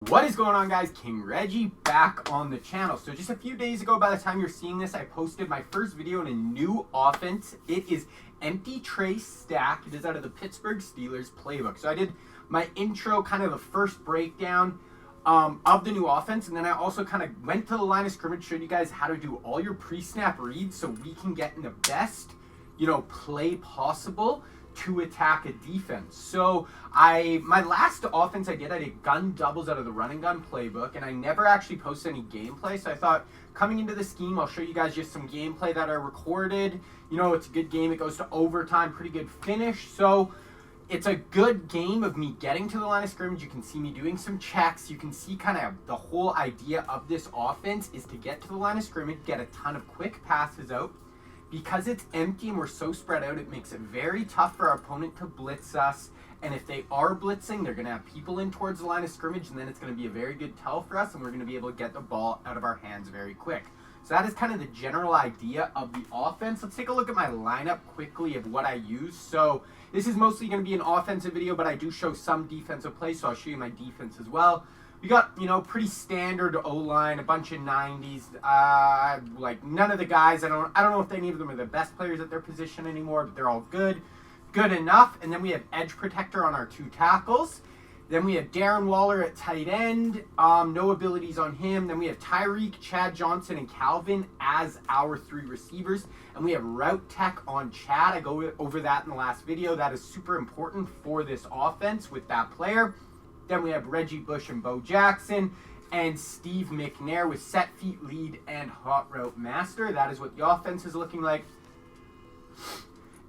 What is going on, guys? King Reggie back on the channel. So just a few days ago, by the time you're seeing this, I posted my first video in a new offense. It is Empty Trey Stack. It is out of the Pittsburgh Steelers playbook. So I did my intro, kind of the first breakdown of the new offense, and then I also kind of went to the line of scrimmage, showed you guys how to do all your pre-snap reads so we can get in the best, play possible to attack a defense. So my last offense I did gun doubles out of the run and gun playbook, and I never actually posted any gameplay. So I thought, coming into the scheme, I'll show you guys just some gameplay that I recorded. It's a good game. It goes to overtime, pretty good finish. So it's a good game of me getting to the line of scrimmage. You can see me doing some checks. You can see kind of the whole idea of this offense is to get to the line of scrimmage, get a ton of quick passes out. Because it's empty and we're so spread out, it makes it very tough for our opponent to blitz us. And if they are blitzing, they're going to have people in towards the line of scrimmage, and then it's going to be a very good tell for us, and we're going to be able to get the ball out of our hands very quick. So that is kind of the general idea of the offense. Let's take a look at my lineup quickly of what I use. So this is mostly going to be an offensive video, but I do show some defensive plays, so I'll show you my defense as well. We got, pretty standard O-line, a bunch of 90s. Like none of the guys, I don't know if any of them are the best players at their position anymore, but they're all good enough. And then we have edge protector on our two tackles. Then we have Darren Waller at tight end. No abilities on him. Then we have Tyreek, Chad Johnson, and Calvin as our three receivers. And we have route tech on Chad. I go over that in the last video. That is super important for this offense with that player. Then we have Reggie Bush and Bo Jackson, and Steve McNair with set feet lead and hot route master. That is what the offense is looking like.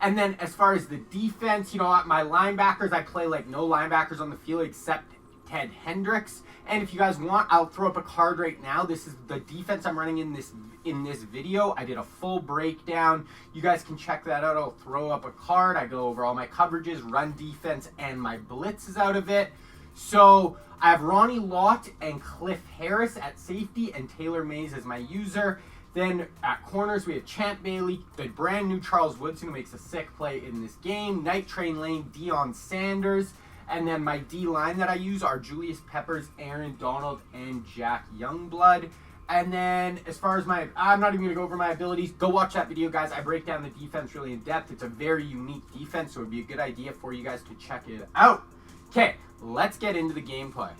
And then as far as the defense, my linebackers, I play like no linebackers on the field except Ted Hendricks. And if you guys want, I'll throw up a card right now. This is the defense I'm running in this video. I did a full breakdown. You guys can check that out. I'll throw up a card. I go over all my coverages, run defense, and my blitzes out of it. So I have Ronnie Lott and Cliff Harris at safety, and Taylor Mays as my user. Then at corners, we have Champ Bailey, the brand new Charles Woodson, who makes a sick play in this game. Night Train Lane, Deion Sanders. And then my D-line that I use are Julius Peppers, Aaron Donald, and Jack Youngblood. And then as far as I'm not even going to go over my abilities. Go watch that video, guys. I break down the defense really in depth. It's a very unique defense, so it would be a good idea for you guys to check it out. Okay, let's get into the gameplay.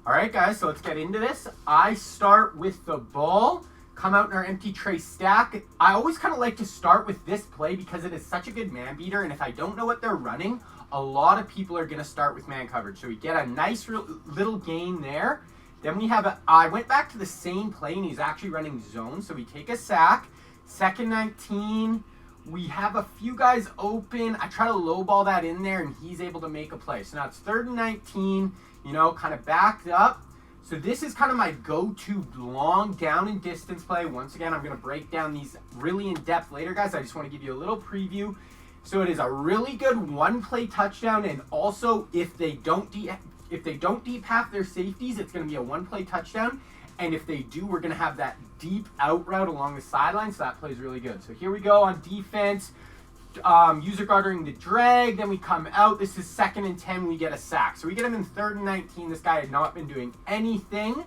All right, guys, so let's get into this. I start with the ball, come out in our empty tray stack. I always kind of like to start with this play because it is such a good man beater, and if I don't know what they're running, a lot of people are going to start with man coverage. So we get a nice little gain there. Then we have I went back to the same play, and he's actually running zone, so we take a sack. Second 19. We have a few guys open. I try to lowball that in there, and he's able to make a play. So now it's 3rd and 19, kind of backed up. So this is kind of my go-to long down and distance play. Once again, I'm going to break down these really in depth later, guys. I just want to give you a little preview. So it is a really good one-play touchdown, and also if they don't deep half their safeties, it's going to be a one-play touchdown. And if they do, we're going to have that deep out route along the sideline, so that plays really good. So here we go on defense. User guarding the drag. Then we come out. This is 2nd and 10. We get a sack. So we get him in 3rd and 19. This guy had not been doing anything.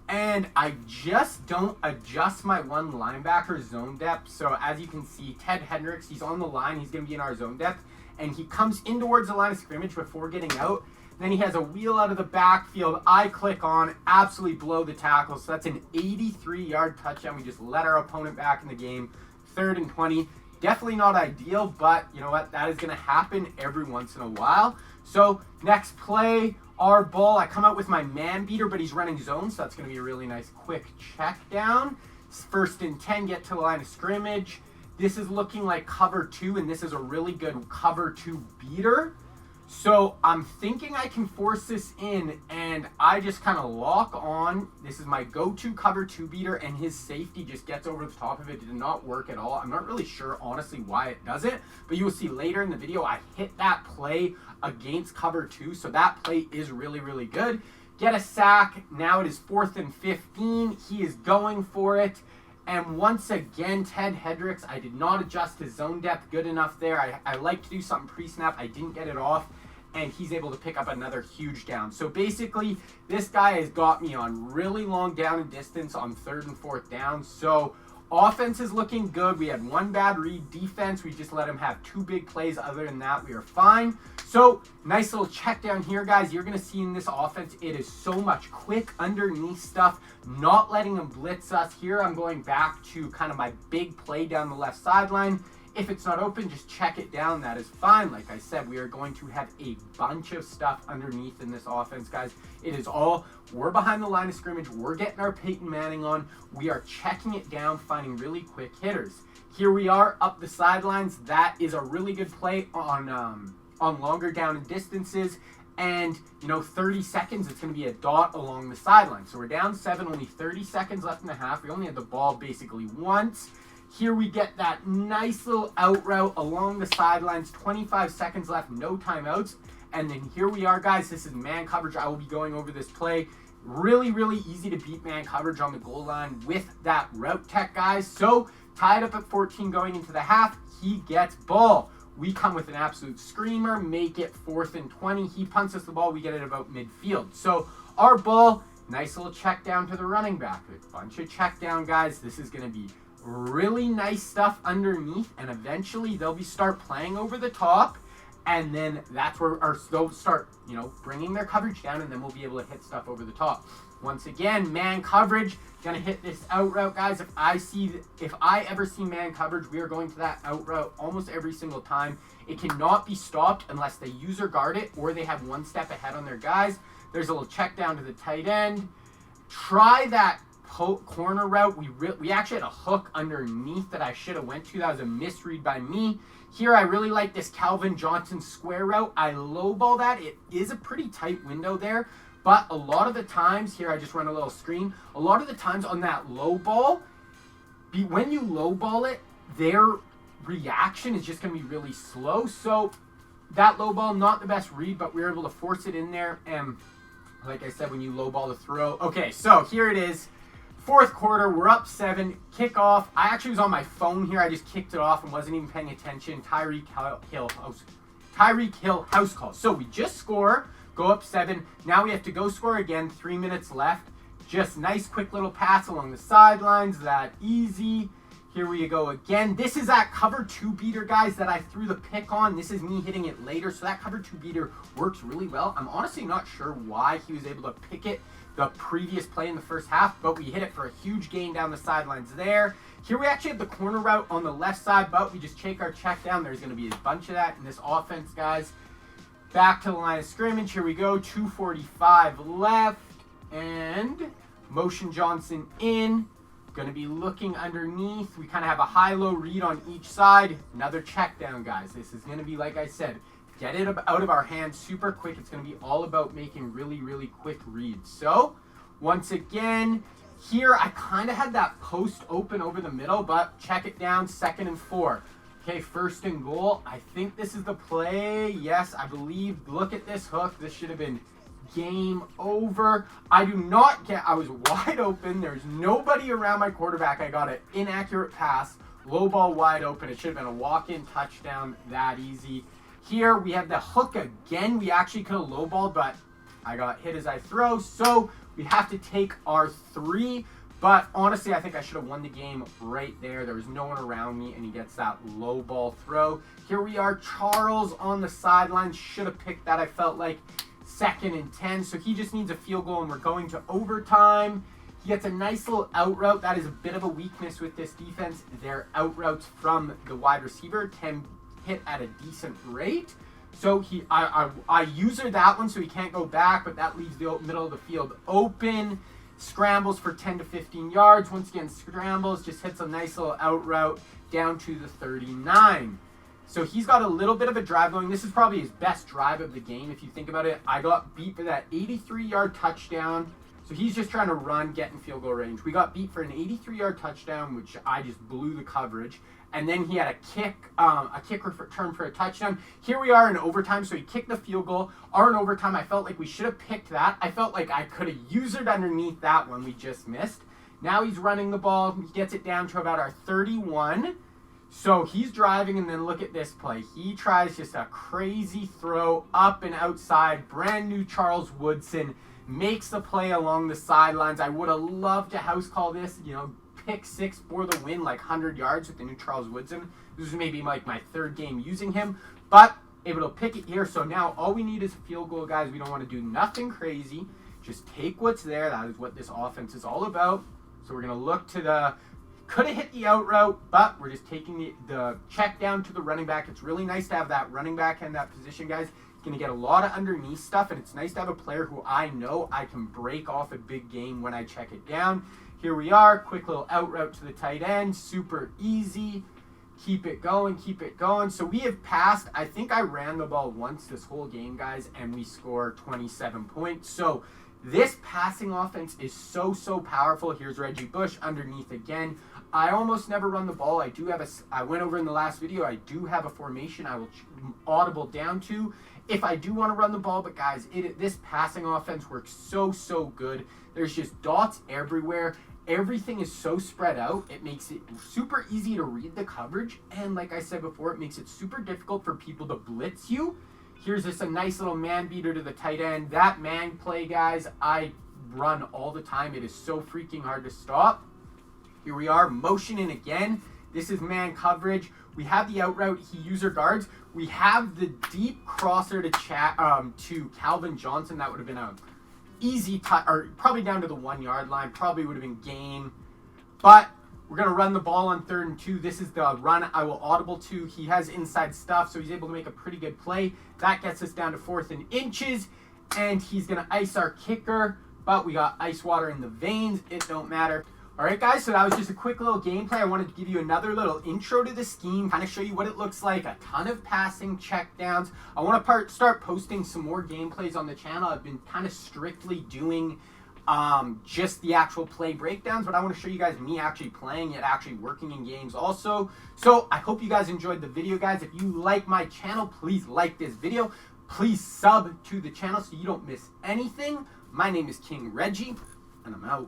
And I just don't adjust my one linebacker zone depth. So as you can see, Ted Hendricks, he's on the line. He's going to be in our zone depth. And he comes in towards the line of scrimmage before getting out. Then he has a wheel out of the backfield. I click on, absolutely blow the tackle. So that's an 83-yard touchdown. We just let our opponent back in the game. 3rd and 20. Definitely not ideal, but you know what? That is going to happen every once in a while. So next play, our ball. I come out with my man beater, but he's running zone, so that's going to be a really nice quick check down. 1st and 10, get to the line of scrimmage. This is looking like cover 2, and this is a really good cover 2 beater. So I'm thinking I can force this in, and I just kind of lock on. This is my go-to cover 2 beater, and his safety just gets over the top of it. It did not work at all. I'm not really sure, honestly, why it doesn't, but you will see later in the video I hit that play against cover 2, so that play is really, really good. Get a sack. Now it is 4th and 15. He is going for it. And once again, Ted Hendricks, I did not adjust his zone depth good enough there. I like to do something pre-snap. I didn't get it off. and he's able to pick up another huge down. So basically, this guy has got me on really long down and distance on 3rd and 4th down. So offense is looking good. We had one bad read. Defense, we just let him have 2 big plays. Other than that, we are fine. So nice little check down here, guys. You're going to see in this offense, it is so much quick underneath stuff, not letting them blitz us. Here I'm going back to kind of my big play down the left sideline. If it's not open, just check it down. That is fine. Like I said, we are going to have a bunch of stuff underneath in this offense, guys. It is all, we're behind the line of scrimmage. We're getting our Peyton Manning on. We are checking it down, finding really quick hitters. Here we are up the sidelines. That is a really good play on longer down and distances. And, 30 seconds, it's going to be a dot along the sideline. So we're down 7, only 30 seconds left in the half. We only had the ball basically once. Here we get that nice little out route along the sidelines, 25 seconds left, no timeouts. And then here we are, guys. This is man coverage. I will be going over this play. Really, really easy to beat man coverage on the goal line with that route tech, guys. So tied up at 14 going into the half. He gets ball. We come with an absolute screamer, make it 4th and 20. He punts us the ball. We get it about midfield. So our ball, nice little check down to the running back. A bunch of check down, guys. This is going to be really nice stuff underneath, and eventually they'll start playing over the top, and then that's where they'll start, bringing their coverage down, and then we'll be able to hit stuff over the top. Once again, man coverage, gonna hit this out route, guys. If I ever see man coverage, we are going to that out route almost every single time. It cannot be stopped unless they user guard it or they have 1 step ahead on their guys. There's a little check down to the tight end. Try that corner route. We actually had a hook underneath that I should have went to. That was a misread by me. Here I really like this Calvin Johnson square route. I lowball that. It is a pretty tight window there, but a lot of the times, here I just run a little screen. A lot of the times on that low ball, when you lowball it, their reaction is just going to be really slow. So that low ball, not the best read, but we were able to force it in there. And like I said, when you lowball the throw. Okay, so here it is. 4th quarter, we're up 7, kickoff. I actually was on my phone here. I just kicked it off and wasn't even paying attention. Tyreek Hill house call. So we just score, go up 7. Now we have to go score again, 3 minutes left. Just nice quick little pass along the sidelines, that easy. Here we go again. This is that cover 2 beater, guys, that I threw the pick on. This is me hitting it later. So that cover 2 beater works really well. I'm honestly not sure why he was able to pick it the previous play in the first half, but we hit it for a huge gain down the sidelines there. Here we actually have the corner route on the left side, but we just take our check down. There's going to be a bunch of that in this offense, guys. Back to the line of scrimmage. Here we go. 2:45 left, and motion Johnson in. Going to be looking underneath. We kind of have a high-low read on each side. Another check down, guys. This is going to be, like I said, get it out of our hands super quick. It's going to be all about making really, really quick reads. So, once again, here I kind of had that post open over the middle, but check it down, 2nd and 4. Okay, 1st and goal. I think this is the play. Yes, I believe. Look at this hook. This should have been game over. I was wide open. There's nobody around my quarterback. I got an inaccurate pass. Low ball wide open. It should have been a walk-in touchdown. That easy. Here we have the hook again. We actually could have lowballed, but I got hit as I throw. So we have to take our 3. But honestly, I think I should have won the game right there. There was no one around me, and he gets that low ball throw. Here we are. Charles on the sideline. Should have picked that. I felt like 2nd and 10. So he just needs a field goal, and we're going to overtime. He gets a nice little out route. That is a bit of a weakness with this defense. Their out routes from the wide receiver tend hit at a decent rate. So I user that one so he can't go back, but that leaves the middle of the field open. Scrambles for 10 to 15 yards. Once again, scrambles, just hits a nice little out route down to the 39. So he's got a little bit of a drive going. This is probably his best drive of the game. If you think about it, I got beat for that 83-yard touchdown. So he's just trying to run, get in field goal range. We got beat for an 83-yard touchdown, which I just blew the coverage. And then he had a kick return for a touchdown. Here we are in overtime, so he kicked the field goal. In overtime, I felt like we should have picked that. I felt like I could have used it underneath that one we just missed. Now he's running the ball. He gets it down to about our 31. So he's driving, and then look at this play. He tries just a crazy throw up and outside. Brand new Charles Woodson makes the play along the sidelines. I would have loved to house call this, pick 6 for the win, like 100 yards with the new Charles Woodson. This is maybe like my 3rd game using him, but able to pick it here. So now all we need is a field goal, guys. We don't want to do nothing crazy. Just take what's there. That is what this offense is all about. So we're going to look to could have hit the out route, but we're just taking the check down to the running back. It's really nice to have that running back in that position, guys. Going to get a lot of underneath stuff, and it's nice to have a player who I know I can break off a big game when I check it down. Here we are, quick little out route to the tight end, super easy. Keep it going, keep it going. So we have passed, I think I ran the ball once this whole game, guys, and we score 27 points. So this passing offense is so powerful. Here's Reggie Bush underneath again. I almost never run the ball. I went over in the last video, I do have a formation I will audible down to if I do want to run the ball. But guys, this passing offense works so good. There's just dots everywhere. Everything is so spread out. It makes it super easy to read the coverage. And like I said before, it makes it super difficult for people to blitz you. Here's just a nice little man beater to the tight end. That man play, guys, I run all the time. It is so freaking hard to stop. Here we are, motioning again. This is man coverage. We have the out route. He user guards. We have the deep crosser to Calvin Johnson. That would have been a easy or probably down to the 1 yard line. Probably would have been gain. But we're going to run the ball on 3rd and 2. This is the run I will audible to. He has inside stuff, so he's able to make a pretty good play. That gets us down to 4th and inches. And he's going to ice our kicker. But we got ice water in the veins. It don't matter. All right, guys, so that was just a quick little gameplay. I wanted to give you another little intro to the scheme, kind of show you what it looks like, a ton of passing checkdowns. I want to start posting some more gameplays on the channel. I've been kind of strictly doing just the actual play breakdowns, but I want to show you guys me actually playing it, actually working in games also. So I hope you guys enjoyed the video, guys. If you like my channel, please like this video. Please sub to the channel so you don't miss anything. My name is King Reggie, and I'm out.